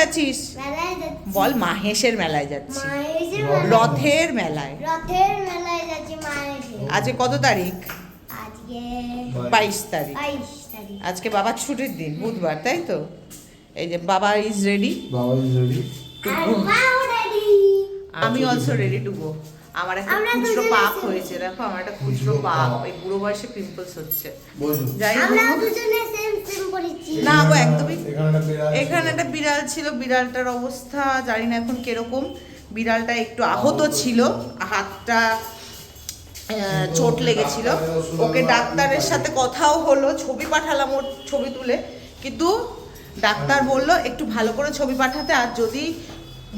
যাচ্ছিস? বল মাহেশের মেলায় যাচ্ছি। রথের মেলায়। আজকে কত তারিখ? 22 তারিখ। আজকে বাবার ছুটির দিন, বুধবার, তাই তো? এই যে বাবা ইজ রেডি। আমি অলসো রেডি টু গো। আমার একটা খুচরো পাক হয়েছে, দেখো আমার একটা খুচরো পাক, এই বুড়ো বয়সে পিম্পলস হচ্ছে। যাই হোক, না গো একদমই। এখানে একটা বিড়াল ছিল, বিড়ালটার অবস্থা জানি না এখন কিরকম। বিড়ালটা একটু আহত ছিল, হাতটা চোট লেগেছিল। ওকে ডাক্তারের সাথে কথাও হলো, ছবি পাঠালাম ওর ছবি তুলে, কিন্তু ডাক্তার বলল একটু ভালো করে ছবি পাঠাতে, আর যদি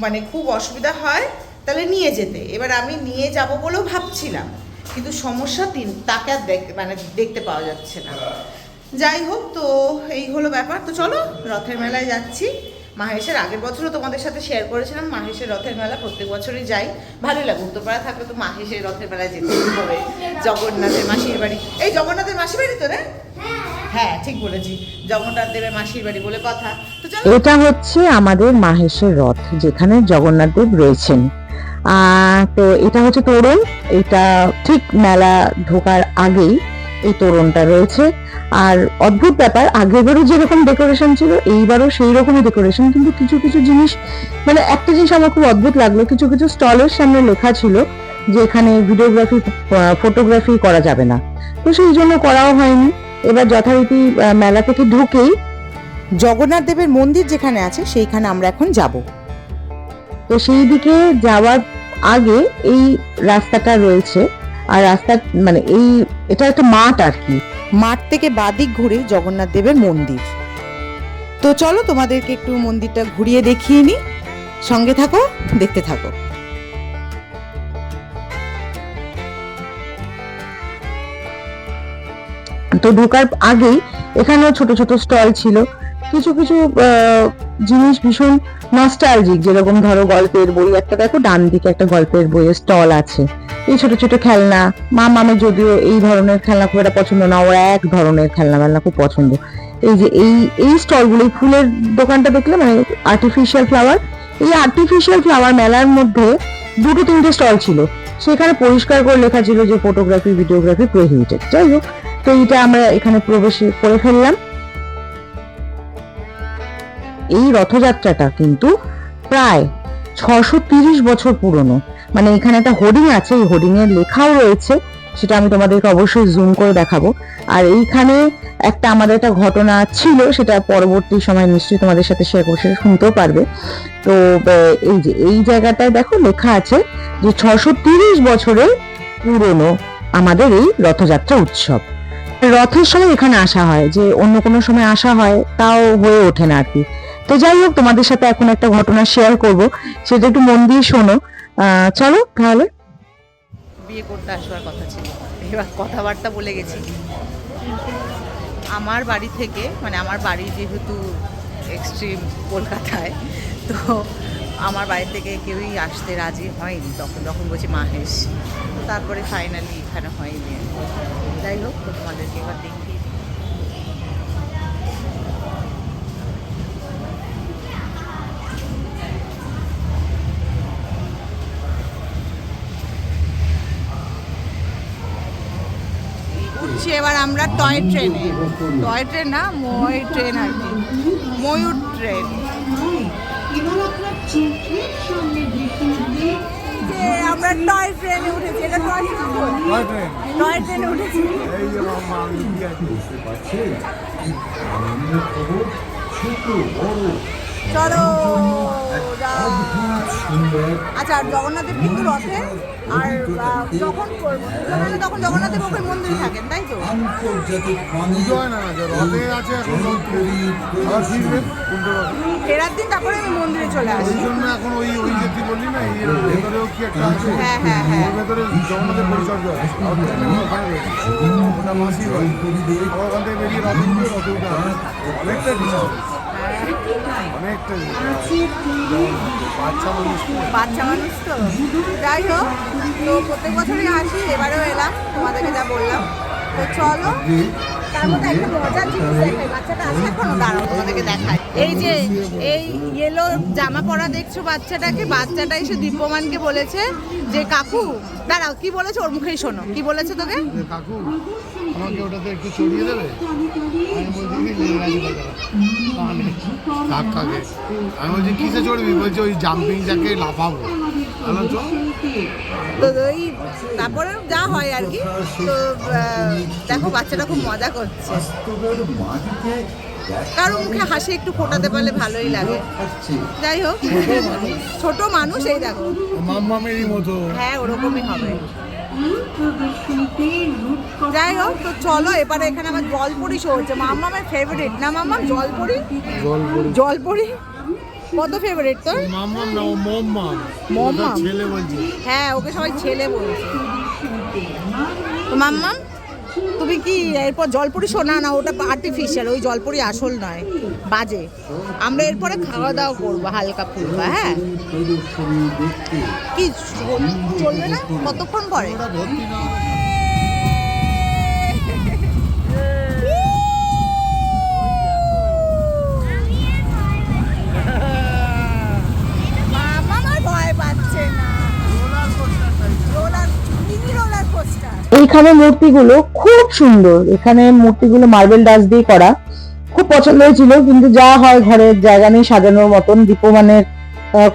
মানে খুব অসুবিধা হয় তাহলে নিয়ে যেতে। এবার আমি নিয়ে যাব বলেও ভাবছিলাম, কিন্তু সমস্যা তাকে আর দেখতে পাওয়া যাচ্ছে না। যাই হোক, তো এই হলো ব্যাপার। তো চলো রথের মেলায় যাচ্ছি। মাহেশের আগের বছরও তোমাদের সাথে শেয়ার করেছিলাম, মাহেশের রথের মেলা প্রত্যেক বছরই যাই, ভালোই লাগে। উত্তরপাড়া থাকলে তো মাহেশের রথের মেলায় যেতে হবে। জগন্নাথের মাসির বাড়ি, এই জগন্নাথের মাসির বাড়ি তো রে? হ্যাঁ ঠিক বলেছি, জগন্নাথ দেবের মাসির বাড়ি বলে কথা। তো এটা হচ্ছে আমাদের মাহেশের রথ, যেখানে জগন্নাথ দেব রয়েছেন। তো এটা হচ্ছে তোরণ। এটা ঠিক মেলা ঢোকার আগেই এই তোরণটা রয়েছে। আর অদ্ভুত ব্যাপার, আগেরবারও যেরকম ডেকোরেশন ছিল এইবারও সেই রকমই ডেকোরেশন, কিন্তু কিছু কিছু জিনিস মানে একটা জিনিস আমার খুব অদ্ভুত লাগলো, কিছু কিছু স্টলের সামনে লেখা ছিল যে এখানে ভিডিওগ্রাফি ফটোগ্রাফি করা যাবে না, তো সেই জন্য করাও হয়নি। এবার যথারীতি মেলা থেকে ঢুকেই জগন্নাথ দেবের মন্দির যেখানে আছে সেইখানে আমরা এখন যাব। তো সেই দিকে যাওয়ার আগে এই রাস্তাটা রয়েছে, আর রাস্তা মানে এটা একটা মাঠ আর কি। মাঠ থেকে বাদিক ঘুরে জগন্নাথ দেবের মন্দির। তো চলো তোমাদেরকে একটু মন্দিরটা ঘুরিয়ে দেখিয়ে নি, সঙ্গে থাকো, দেখতে থাকো। তো ঢোকার আগেই এখানেও ছোট ছোট স্টল ছিল, কিছু কিছু জিনিস ভীষণ নস্টালজিক, যেরকম ধরো গল্পের বই, একটা দেখো ডান দিকে একটা গল্পের বইয়ের স্টল আছে। এই ছোট ছোট খেলনা, মামের যদিও এই ধরনের খেলনা খুব একটা পছন্দ না, ওর এক ধরনের খেলনা খুব পছন্দ। এই যে এই স্টলগুলো, ফুলের দোকানটা দেখলে মানে আর্টিফিশিয়াল ফ্লাওয়ার, এই আর্টিফিশিয়াল ফ্লাওয়ার মেলার মধ্যে 2-3টে স্টল ছিল, সেখানে পরিষ্কার করে লেখা ছিল যে ফটোগ্রাফি ভিডিওগ্রাফি প্রহিবিটেড। যাই হোক, তো এটা আমরা এখানে প্রবেশ করে ফেললাম। এই রথযাত্রাটা কিন্তু প্রায় 630 বছর পুরনো। মানে এখানে একটা হোর্ডিং আছে, এই হোর্ডিং এর লেখাও রয়েছে, সেটা আমি তোমাদেরকে অবশ্যই জুম করে দেখাবো। আর এইখানে আমাদের একটা ঘটনা ছিল, সেটা পরবর্তী সময় নিশ্চয়ই তোমাদের সাথে শেয়ার করে শুনতেও পারবে। তো এই যে এই জায়গাটায় দেখো লেখা আছে যে 630 বছরের পুরনো আমাদের এই রথযাত্রা উৎসব। রথের সময় এখানে আসা হয়, যে অন্য কোনো সময় আসা হয় তাও হয়ে ওঠে না আর কি। তো যাই হোক, তোমাদের সাথে এখন একটা ঘটনা শেয়ার করব, সেটা একটু মন দিয়ে শোনো। চলো তাহলে। বিয়ে করতে আসবার কথা ছিল, এবার কথাবার্তা বলে গেছি। আমার বাড়ি থেকে মানে আমার বাড়ি যেহেতু এক্সট্রিম কলকাতায়, তো আমার বাড়ি থেকে কেউই আসতে রাজি হয়নি। তখন বলছি মাহেশ, তারপরে ফাইনালি এখানে হয়নি। যাই হোক, তো তোমাদেরকে এবার দেখিয়ে উঠছি এবার আমরা টয় ট্রেনে। টয় ট্রেন না, ময়ূর ট্রেন আর কি, ময়ূর ট্রেন। আমরা টয় ট্রেনে উঠেছি, এটা টয় ট্রেনে উঠেছি। চলো আচ্ছা, জগন্নাথের কিন্তু রথে আর যখন তখন জগন্নাথের ওখানে মন্দিরে থাকেন, তাই তো? ফেরার দিন তারপরে আমি মন্দিরে চলে আসি। এখন ওই যে বললি না, এর ভেতরেও কি একটা আছে? হ্যাঁ হ্যাঁ হ্যাঁ, ওর ভেতরে জগন্নাথের পরিচর্যা আছে, ওটা মাসি হয়। ওখান থেকে বেরিয়ে রথে উঠে অনেকটা অনেকটা বাচ্চা মানুষ তো। যাই হোক, তো প্রত্যেক বছরই আসি, এবারেও এলাম, তোমাদেরকে যা বললাম। তো চলো, তার মধ্যে একটা মজার জিনিস দেখাই, বাচ্চাটা আসে এখনো, দাঁড়াও তোমাদেরকে দেখাই। এই যে এই ইয়েলো জামা পরা দেখছো বাচ্চাটাকে, বাচ্চাটা এসে দীপ্যমানকে বলেছে যে কাকু, দাঁড়াও কি বলেছে ওর মুখেই শোনো, কি বলেছে তোকে? কাকু আমাকে ওটাতে একটু চড়িয়ে দেবে। আমি বলছি কি লেগে গেছে কাকাকে। আমি বলছি কিসে চড়বি? বলছে ওই জাম্পিং জ্যাকে লাফাবো। আমি তো ওই তারপরে যা হয় আর কি। তো দেখো বাচ্চাটা খুব মজা করছে, কারো মুখে হাসি একটু ফোটাতে পারলে ভালোই লাগে। যাই হোক, ছোট মানুষ, এই দেখো মাম্মামেরই মতো। হ্যাঁ ওরকমই হবে। যাই হোক, তো চলো এবারে এখানে আমার জলপরি শো হচ্ছে। মাম্মামের ফেভারিট না মাম্মাম? জলপরি, জলপরি কত ফেভারিট তোর? মাম্মাম না, ও মম্মাম। মম্মাম ছেলে বলছি। হ্যাঁ ওকে সবাই ছেলে বলছে। তো মাম্মাম তুমি কি এরপর জলপরি শোনা? না ওটা আর্টিফিশিয়াল, ওই জলপরি আসল নয়, বাজে। আমরা এরপরে খাওয়া দাওয়া করবো হালকা ফুলকা। হ্যাঁ কি চলবে না কতক্ষণ পরে? এইখানে মূর্তিগুলো খুব সুন্দর, এখানে মূর্তিগুলো মার্বেল ডাস্ট দিয়ে করা, খুব পছন্দ হয়েছিল। কিন্তু যা হয় ঘরের জায়গা নেই সাজানোর মতন। দীপমানের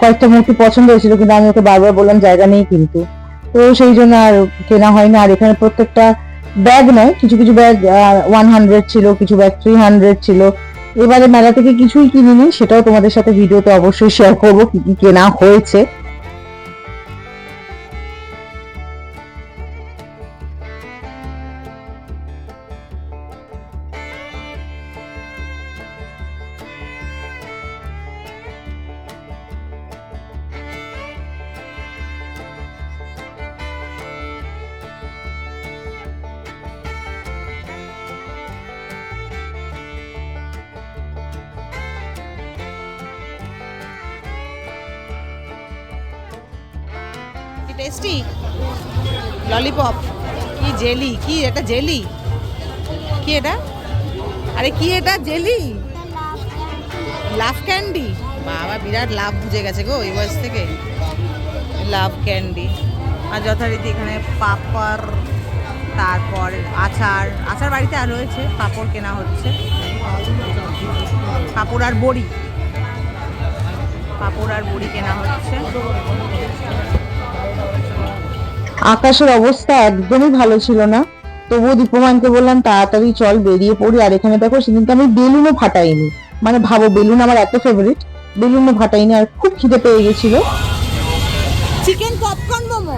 কয়েকটা মূর্তি পছন্দ হয়েছিল, কিন্তু আমি ওকে বারবার বললাম জায়গা নেই কিন্তু, তো সেই জন্য আর কেনা হয়নি। আর এখানে প্রত্যেকটা ব্যাগ নয়, কিছু কিছু ব্যাগ 100 ছিল, কিছু ব্যাগ 300 ছিল। এবারে মেলা থেকে কিছুই কিনিনি, সেটাও তোমাদের সাথে ভিডিওতে অবশ্যই শেয়ার করবো কি কি কেনা হয়েছে। টেস্টি ললিপপ, কি জেলি, কি এটা জেলি, কি এটা? আরে কি এটা? জেলি, লাভ ক্যান্ডি। বাবা বিরাট লাভ বুঝে গেছে গো এই বয়স থেকে, লাভ ক্যান্ডি। আর যথারীতি এখানে পাপড়, তারপর আচার, আচার বাড়িতে আর রয়েছে, পাপড় কেনা হচ্ছে, পাপড় আর বড়ি, পাপড় আর বড়ি কেনা হচ্ছে। আকাশের অবস্থা একদমই ভালো ছিল না, তবুও দীপমানকে বললাম তাড়াতাড়ি চল বেরিয়ে পড়ি। আর এখানে দেখো সেদিনকে আমি বেলুনও ফাটাইনি, মানে ভাবো বেলুন আমার এত ফেভারিট, বেলুনও ফাটাইনি। আর খুব খিদে পেয়ে গেছিল। Chicken popcorn momo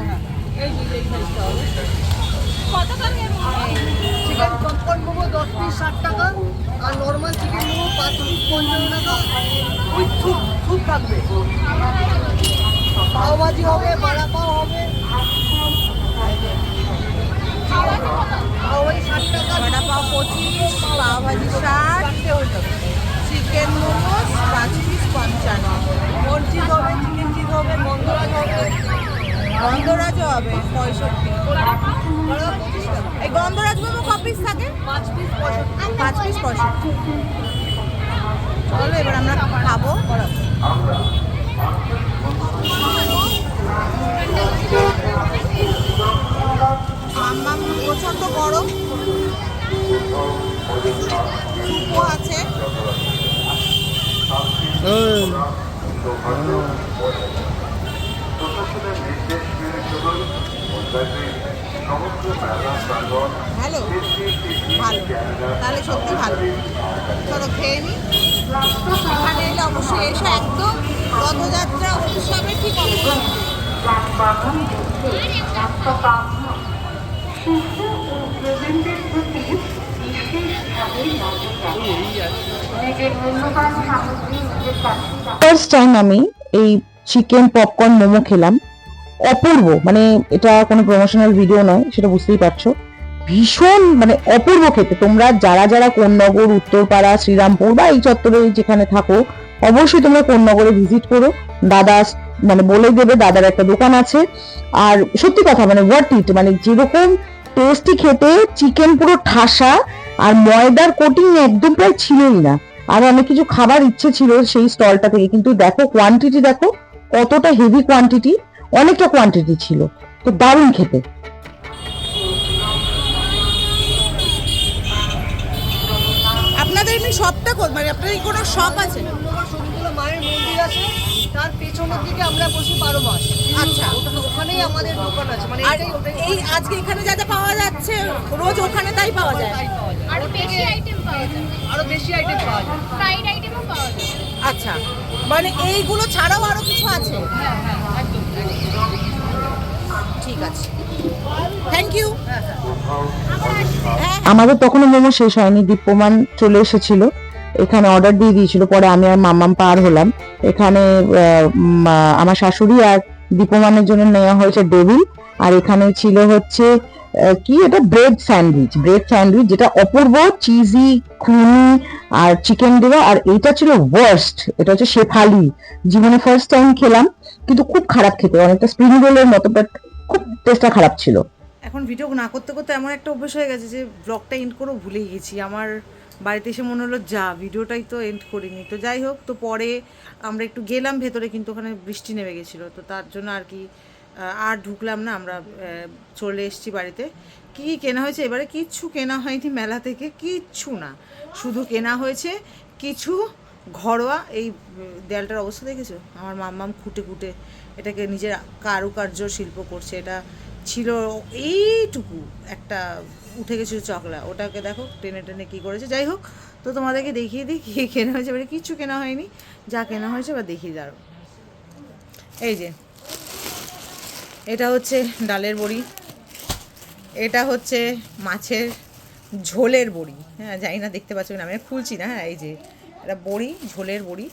chicken popcorn momo 10 piece 60 টাকা, আর নর্মাল চিকেন মোমো 5 পিস 55 টাকা। উইথ স্যুপ, স্যুপ থাকবে। পাওভাজি হবে, বড়া পাও হবে। পাওভাজি 60 টাকা, বড়া পাও 25, পাওভাজি 60, চিকেন মোমোস 5 পিস 55, মন চিজ হবে, চিকেন চিজ হবে, মন্দরাজ হবে, গন্ধরাজও হবে 65। বড়া 25 টাকা, এই গন্ধরাজ মোমো ক পিস থাকে? 5 পিস 65। 5 পিস 65। চলো এবার আমরা খাবো। মাম্মাম প্রচন্ড গরম, সুপও আছে। ভালো ভালো, তাহলে সত্যি ভালো। চলো খেয়ে নি। এখানে এলে অবশ্যই এসে একদম রথযাত্রা উৎসবে ঠিক অবশ্যই। ফার্স্ট টাইম আমি এই চিকেন পপকর্ন মোমো খেলাম, অপূর্ব। মানে এটা কোনো প্রমোশনাল ভিডিও নয়, সেটা বুঝতেই পারছো। ভীষণ মানে অপূর্ব খেতে। তোমরা যারা যারা কোন্নগর, উত্তরপাড়া, শ্রীরামপুর বা এই চত্বরে যেখানে থাকো, অবশ্যই তোমরা কোন্নগরে ভিজিট করো। দাদা মানে বলে দেবে, দাদার একটা দোকান আছে। আর সত্যি কথা মানে ওয়ার্থ ইট, মানে যেরকম টেস্টি খেতে, চিকেন পুরো ঠাসা, আর ময়দার কোটিং একদম প্রায় ছিলই না। আর অনেক কিছু খাবার ইচ্ছে ছিল সেই স্টলটা থেকে, কিন্তু দেখো কোয়ান্টিটি, দেখো কতটা হেভি কোয়ান্টিটি, অনেকটা কোয়ান্টিটি ছিল, তো দারুণ খেতে। আপনাদের এমনি শপটা মানে আপনার কি কোনো শপ আছে? শনিতলা মায়ের মন্দির আছে, তার পেছনের দিকে আমরা বসি 12 মাস। আচ্ছা। ওখানেই আমাদের দোকান আছে, মানে আর এটাই ওটাই এই আজকে এখানে যা যা পাওয়া যাচ্ছে রোজ ওখানে তাই পাওয়া যায়? তাই পাওয়া যায়। আরো বেশি আইটেম পাওয়া যায়, আরো বেশি আইটেম পাওয়া যায়। ফ্রাইড আইটেমও পাওয়া যায়। আচ্ছা, মানে এইগুলো ছাড়াও আরো কিছু আছে? হ্যাঁ হ্যাঁ একদম। ঠিক আছে, থ্যাংক ইউ। হ্যাঁ, আমাদের তখনও মোমো শেষ হয়নি, দীপ্যমান চলে এসেছিল, এখানে অর্ডার দিয়ে দিয়েছিল। পরে আমি আর মাম্মাম পার হলাম। এখানে আমার শাশুড়ি আর দীপ্যমানের জন্য নেওয়া হয়েছে ডেভিল, আর এখানে ছিল হচ্ছে কি এটা ব্রেড স্যান্ডউইচ, যেটা অপূর্ব চিজি ক্রিমি আর চিকেন দেওয়া। আর এটা ছিল ওয়ার্স্ট, এটা হচ্ছে শেফালি, জীবনে ফার্স্ট টাইম খেলাম, কিন্তু খুব খারাপ খেতে, অনেকটা স্প্রিং রোলের মতো, বাট খুব টেস্টটা খারাপ ছিল। এখন ভিডিও না করতে করতে এমন একটা অভ্যাস হয়ে গেছে যে ব্লগটা এন্ড করেও ভুলে গেছি। আমার বাড়িতে এসে মনে হলো যা ভিডিওটাই তো এন্ড করিনি। তো যাই হোক, তো পরে আমরা একটু গেলাম ভেতরে, কিন্তু ওখানে বৃষ্টি নেমে গেছিলো, তো তার জন্য আর কি আর ঢুকলাম না, আমরা চলে এসেছি বাড়িতে। কী কী কেনা হয়েছে এবারে? কিচ্ছু কেনা হয়নি মেলা থেকে, কিচ্ছু না, শুধু কেনা হয়েছে কিছু ঘরোয়া। এই দেয়ালটার অবস্থা দেখেছো? আমার মাম্মাম খুঁটে খুঁটে এটাকে নিজের কারুকার্য শিল্প করছে। এটা ছিল এইটুকু একটা, উঠে গেছিলো চকলা, ওটাকে দেখো টেনে টেনে কী করেছে। যাই হোক, তো তোমাদেরকে দেখিয়ে দিই কী কেনা হয়েছে। এবারে কিচ্ছু কেনা হয়নি, যা কেনা হয়েছে বা দেখিয়ে দাঁড়ো। এই যে এটা হচ্ছে ডালের বড়ি, এটা হচ্ছে মাছের ঝোলের বড়ি। হ্যাঁ, জানি না দেখতে পাচ্ছ না, আমি খুলছি না। হ্যাঁ, এই যে এটা বড়ি, ঝোলের বড়ি।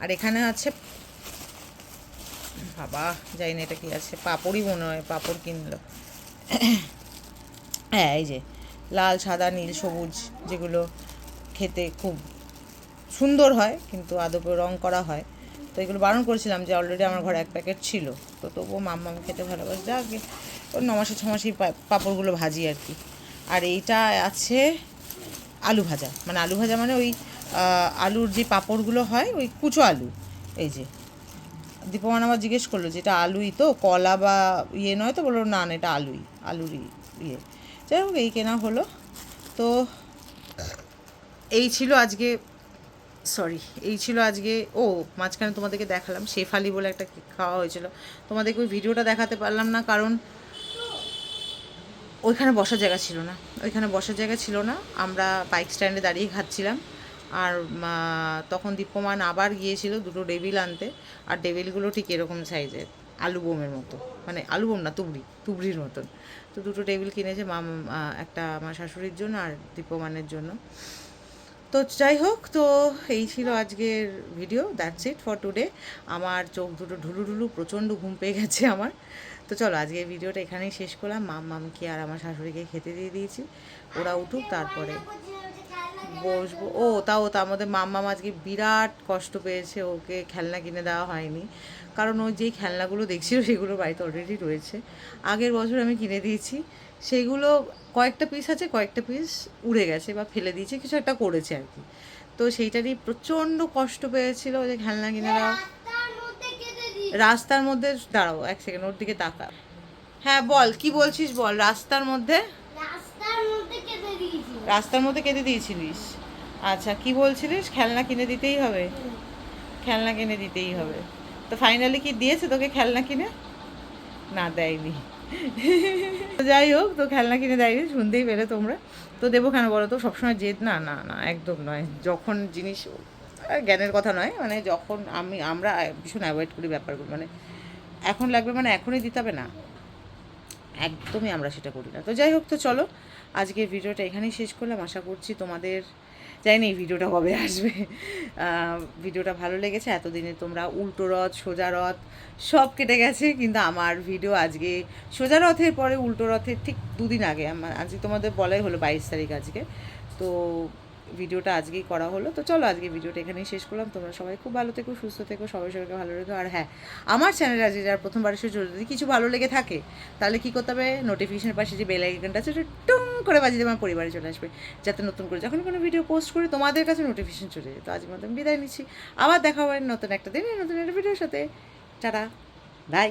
আর এখানে আছে বাবা, জানি না এটা কি আছে, পাঁপড়ই মনে হয়, পাঁপড় কিনলো। হ্যাঁ, এই যে লাল, সাদা, নীল, সবুজ, যেগুলো খেতে খুব সুন্দর হয় কিন্তু আদপে রং করা হয়। তো এগুলো বারণ করেছিলাম, যে অলরেডি আমার ঘরে 1 প্যাকেট ছিল, তো তবুও মাম্মাম খেতে ভালোবাসে, যা আগে ওর 9 মাসে 6 মাসেই পাঁপড়গুলো ভাজি আর কি। আর এইটা আছে আলু ভাজা, মানে আলু ভাজা মানে ওই আলুর যে পাঁপড়গুলো হয়, ওই কুচো আলু। এই যে দীপমান আবার জিজ্ঞেস করলো যে এটা আলুই তো, কলা বা ইয়ে নয় তো? বললো না না, এটা আলুই, আলুরই ইয়ে। যাই হোক, এই কেনা হলো। তো এই ছিল আজকে, ও মাঝখানে তোমাদেরকে দেখালাম শেফালি বলে একটা খাওয়া হয়েছিল। তোমাদেরকে ওই ভিডিওটা দেখাতে পারলাম না, কারণ ওইখানে বসার জায়গা ছিল না, আমরা বাইক স্ট্যান্ডে দাঁড়িয়ে খাচ্ছিলাম। আর তখন দীপ্যমান আবার গিয়েছিল 2টো ডেভিল আনতে, আর ডেভিলগুলো ঠিক এরকম সাইজের, আলু বোমের মতো, মানে আলু বোম না, তুবড়ির মতন। তো 2টো টেবিল কিনেছে একটা আমার শাশুড়ির জন্য আর দীপ্যমানের জন্য। তো যাই হোক, তো এই ছিল আজকের video, that's it for today. আমার চোখ দুটো ঢুলু প্রচণ্ড ঘুম পেয়ে গেছে আমার। তো চলো, আজকের ভিডিওটা এখানেই শেষ করলাম। মামকে আর আমার শাশুড়িকে খেতে দিয়ে দিয়েছি, ওরা উঠুক তারপরে বসবো। তার মধ্যে মাম্মাম আজকে বিরাট কষ্ট পেয়েছে, ওকে খেলনা কিনে দেওয়া হয়নি, কারণ ওই যেই খেলনাগুলো দেখছিল সেগুলো বাড়িতে অলরেডি রয়েছে। আগের বছর আমি কিনে দিয়েছি, সেইগুলো কয়েকটা পিস আছে, কয়েকটা পিস উড়ে গেছে বা ফেলে দিয়েছে, কিছু একটা করেছে আর কি। তো সেইটারই প্রচণ্ড কষ্ট পেয়েছিল যে খেলনা কিনে দেওয়া। রাস্তার মধ্যে দাঁড়াও 1 সেকেন্ড, ওর দিকে তাকা। হ্যাঁ বল, কি বলছিস বল। রাস্তার মধ্যে কেঁদে দিয়েছিলিস? আচ্ছা, কি বলছিলিস? খেলনা কিনে দিতেই হবে। তো ফাইনালি কি দিয়েছে তোকে খেলনা কিনে? না, দেয়নি। যাই হোক, তো খেলনা কিনে দেয়নি, শুনতেই পেলে তোমরা। তো দেবো কেন বলো তো? সবসময় জেদ না, একদম নয়। যখন জিনিস, জ্ঞানের কথা নয়, মানে যখন আমরা ভীষণ অ্যাভয়েড করি ব্যাপারগুলো, মানে এখন লাগবে মানে এখনই দিতে হবে না, একদমই আমরা সেটা করি না। তো যাই হোক, তো চলো আজকের ভিডিওটা এখানেই শেষ করলাম। আশা করছি তোমাদের, জানি না এই ভিডিওটা কবে আসবে, ভিডিওটা ভালো লেগেছে। এতদিনে তোমরা উল্টো রথ, সোজা রথ সব কেটে গেছে, কিন্তু আমার ভিডিও আজকে সোজা রথের পরে উল্টো রথের ঠিক 2 দিন আগে, আজকে তোমাদের বলাই হলো 22 তারিখ আজকে, তো ভিডিওটা আজকেই করা হলো। তো চলো আজকে ভিডিওটা এখানেই শেষ করলাম। তোমরা সবাই খুব ভালো থেকো, সুস্থ থেকো, সবাইকে ভালো রেখো। আর হ্যাঁ, আমার চ্যানেলে আজকে যারা প্রথমবার এসে যদি কিছু ভালো লেগে থাকে, তাহলে কী করতে হবে? নোটিফিকেশনের পাশে যে বেল আইকনটা আছে, ওটা টুং করে বাজিয়ে দেবে, আমার পরিবারে চলে আসবে, যাতে নতুন করে যখন কোনো ভিডিও পোস্ট করি তোমাদের কাছে নোটিফিকেশন চলে যায়। তো আজকের মতো আমি বিদায় নিচ্ছি, আবার দেখা হবে নতুন একটা দিনে নতুন একটা ভিডিওর সাথে। Tata, by.